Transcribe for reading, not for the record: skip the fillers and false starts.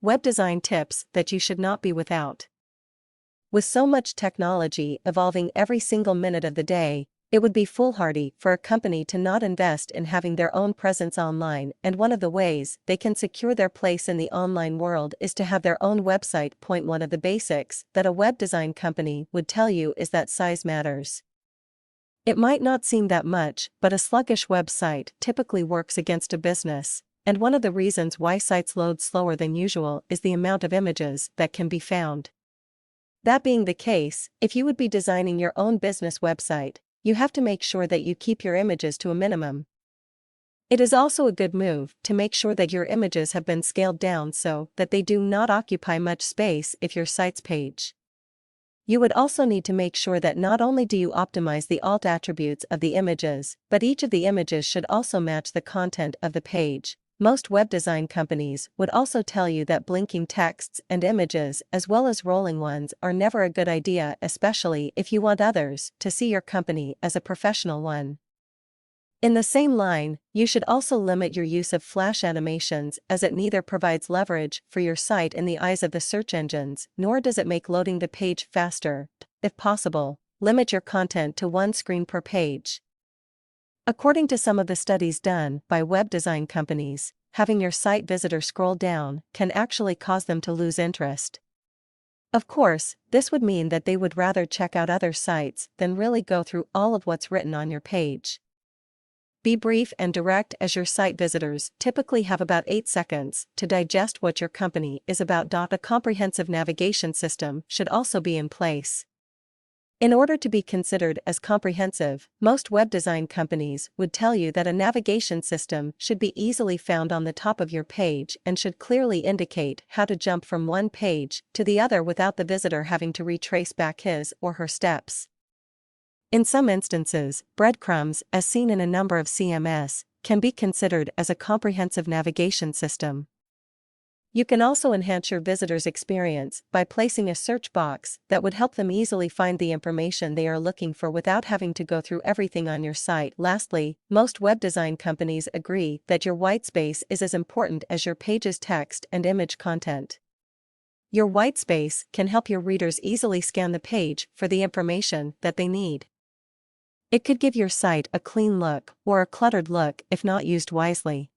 web design tips that you should not be without. With so much technology evolving every single minute of the day, it would be foolhardy for a company to not invest in having their own presence online, and one of the ways they can secure their place in the online world is to have their own website. One of the basics that a web design company would tell you is that size matters. It might not seem that much, but a sluggish website typically works against a business, and one of the reasons why sites load slower than usual is the amount of images that can be found. That being the case, if you would be designing your own business website, you have to make sure that you keep your images to a minimum. It is also a good move to make sure that your images have been scaled down so that they do not occupy much space if your site's page. You would also need to make sure that not only do you optimize the alt attributes of the images, but each of the images should also match the content of the page. Most web design companies would also tell you that blinking texts and images as well as rolling ones are never a good idea, especially if you want others to see your company as a professional one. In the same line, you should also limit your use of flash animations, as it neither provides leverage for your site in the eyes of the search engines, nor does it make loading the page faster. If possible, limit your content to one screen per page. According to some of the studies done by web design companies, having your site visitor scroll down can actually cause them to lose interest. Of course, this would mean that they would rather check out other sites than really go through all of what's written on your page. Be brief and direct, as your site visitors typically have about 8 seconds to digest what your company is about. A comprehensive navigation system should also be in place. In order to be considered as comprehensive, most web design companies would tell you that a navigation system should be easily found on the top of your page and should clearly indicate how to jump from one page to the other without the visitor having to retrace back his or her steps. In some instances, breadcrumbs, as seen in a number of CMS, can be considered as a comprehensive navigation system. You can also enhance your visitors' experience by placing a search box that would help them easily find the information they are looking for without having to go through everything on your site. Lastly, most web design companies agree that your whitespace is as important as your page's text and image content. Your whitespace can help your readers easily scan the page for the information that they need. It could give your site a clean look or a cluttered look if not used wisely.